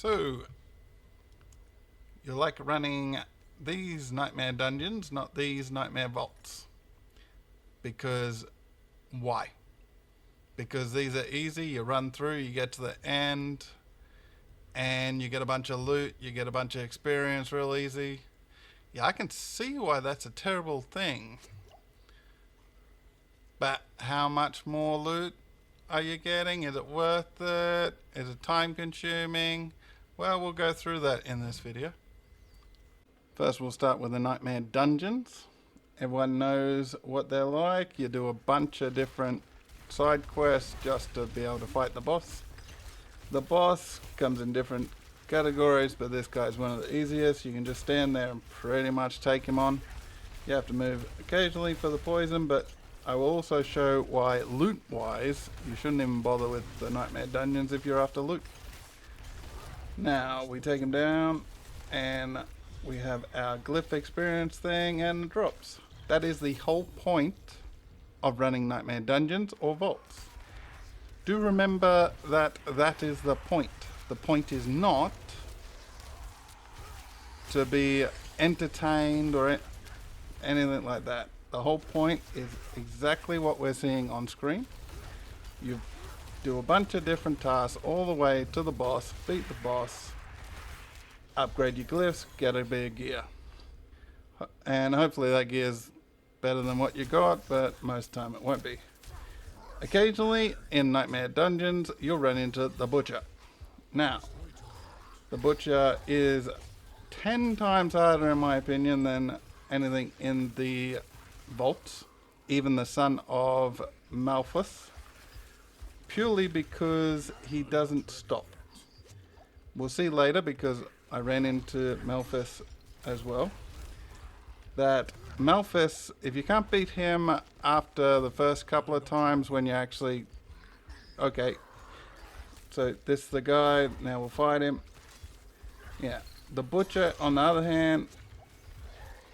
So, you like running these nightmare dungeons, not these nightmare vaults. Because why? Because these are easy, you run through, you get to the end, and you get a bunch of loot, you get a bunch of experience real easy. Yeah, I can see why that's a terrible thing. But how much more loot are you getting? Is it worth it? Is it time consuming? Well, we'll go through that in this video. First, we'll start with the nightmare dungeons. Everyone knows what they're like. You do a bunch of different side quests just to be able to fight the boss. The boss comes in different categories, but this guy's one of the easiest. You can just stand there and pretty much take him on. You have to move occasionally for the poison, but I will also show why loot-wise you shouldn't even bother with the nightmare dungeons if you're after loot. Now, we take him down, and we have our glyph experience thing and the drops. That is the whole point of running nightmare dungeons or vaults. Do remember that that is the point. The point is not to be entertained or anything like that. The whole point is exactly what we're seeing on screen. You do a bunch of different tasks all the way to the boss, beat the boss, upgrade your glyphs, get a bit of gear. And hopefully that gear's better than what you got, but most of the time it won't be. Occasionally, in Nightmare Dungeons, you'll run into the Butcher. Now, the Butcher is 10 times harder in my opinion than anything in the vaults, even the son of Malphus, purely because he doesn't stop. We'll see later, because I ran into Malphus as well, that Malphus, if you can't beat him after the first couple of times when you actually, okay, so this is the guy, now we'll fight him. Yeah, the Butcher on the other hand,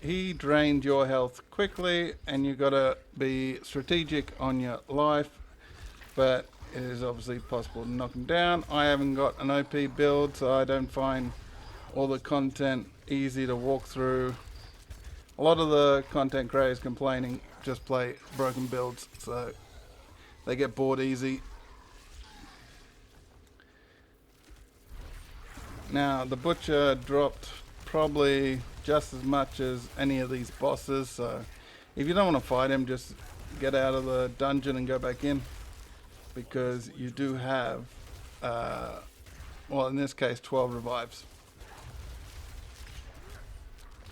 he drained your health quickly, and you gotta be strategic on your life, but it is obviously possible to knock him down. I haven't got an OP build, so I don't find all the content easy to walk through. A lot of the content creators complaining just play broken builds, so they get bored easy. Now, the Butcher dropped probably just as much as any of these bosses, so if you don't want to fight him, just get out of the dungeon and go back in, because you do have, well, in this case, 12 revives.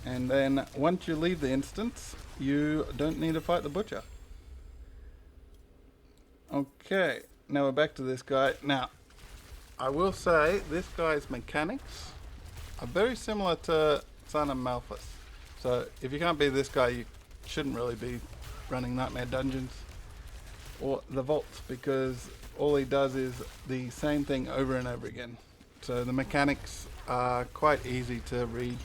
And then once you leave the instance, you don't need to fight the Butcher. Okay, now we're back to this guy. Now, I will say this guy's mechanics are very similar to Son of Malphus. So if you can't beat this guy, you shouldn't really be running Nightmare Dungeons or the vaults, because all he does is the same thing over and over again. So the mechanics are quite easy to read.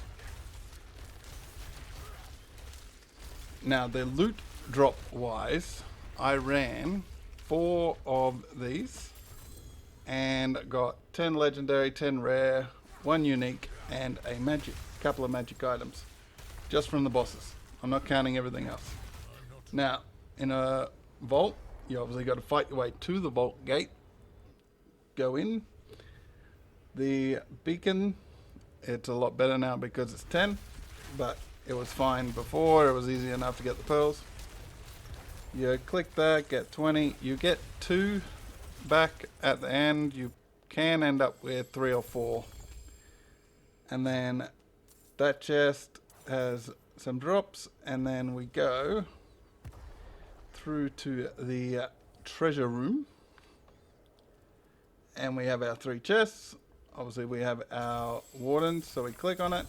Now, the loot drop wise, I ran 4 of these and got 10 legendary, 10 rare, 1 unique, and a magic, couple of magic items just from the bosses. I'm not counting everything else. Now, in a vault, you obviously got to fight your way to the vault gate, go in. The beacon, it's a lot better now because it's 10, but it was fine before. It was easy enough to get the pearls. You click that, get 20. You get 2 back at the end. You can end up with 3 or 4. And then that chest has some drops. And then we go through to the treasure room. And we have our 3 chests. Obviously we have our wardens, so we click on it.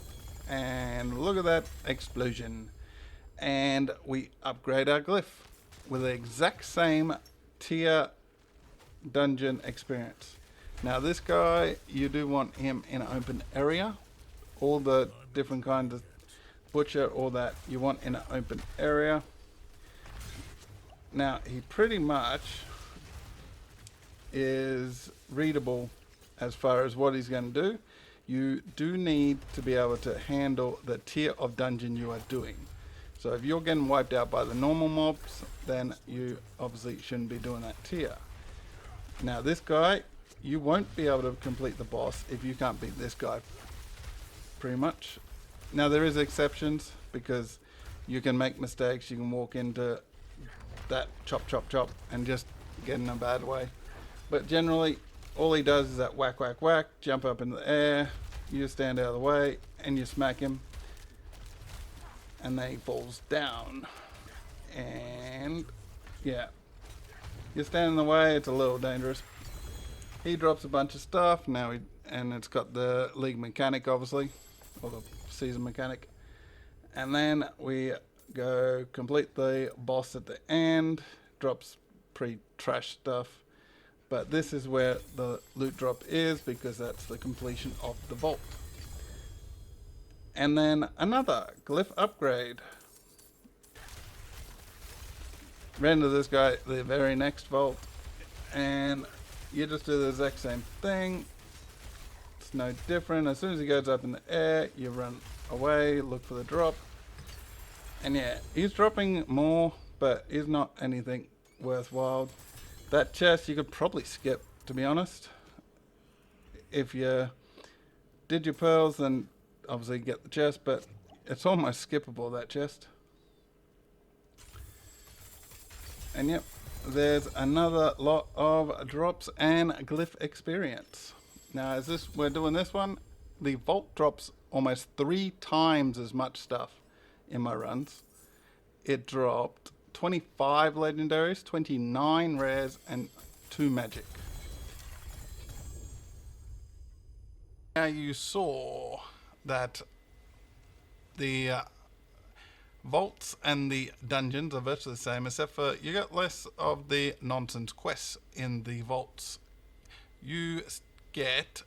And look at that explosion. And we upgrade our glyph with the exact same tier dungeon experience. Now this guy, you do want him in an open area. All the different kinds of Butcher, all that you want in an open area. Now he pretty much is readable as far as what he's going to do. You do need to be able to handle the tier of dungeon you are doing. So if you're getting wiped out by the normal mobs, then you obviously shouldn't be doing that tier. Now this guy, you won't be able to complete the boss if you can't beat this guy, pretty much. Now there is exceptions, because you can make mistakes. You can walk into that chop chop chop and just get in a bad way. But generally, all he does is that whack whack whack, jump up in the air, you stand out of the way, and you smack him, and then he falls down. And yeah, you stand in the way, it's a little dangerous. He drops a bunch of stuff now, and it's got the league mechanic, obviously, or the season mechanic. And then we go complete the boss at the end. Drops pretty trash stuff, but this is where the loot drop is, because that's the completion of the vault. And then another glyph upgrade. Render this guy the very next vault, and you just do the exact same thing. It's no different. As soon as he goes up in the air, you run away, look for the drop. And yeah, he's dropping more, but he's not anything worthwhile. That chest you could probably skip, to be honest. If you did your pearls, then obviously get the chest, but it's almost skippable, that chest. And yep, there's another lot of drops and glyph experience. Now as we're doing this one, the vault drops almost 3 times as much stuff in my runs. It dropped 25 legendaries, 29 rares, and 2 magic. Now you saw that the vaults and the dungeons are virtually the same, except for you got less of the nonsense quests in the vaults. You get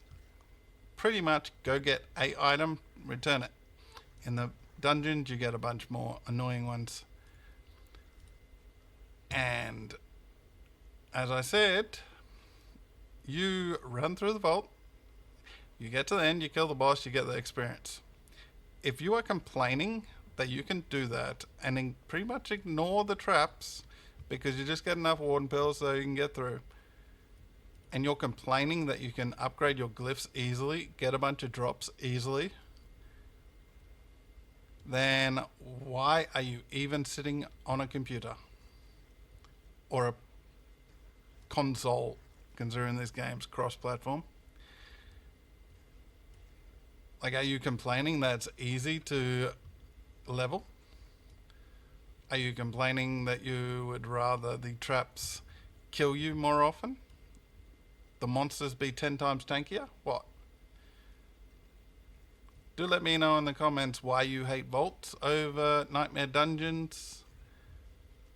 pretty much go get a item, return it. In the dungeons you get a bunch more annoying ones. And as I said, you run through the vault, you get to the end, you kill the boss, you get the experience. If you are complaining that you can do that and then pretty much ignore the traps because you just get enough warden pills so you can get through, and you're complaining that you can upgrade your glyphs easily, get a bunch of drops easily, then why are you even sitting on a computer or a console, considering this game's cross-platform? Like, are you complaining that it's easy to level? Are you complaining that you would rather the traps kill you more often? The monsters be 10 times tankier? What? Do let me know in the comments why you hate vaults over Nightmare Dungeons.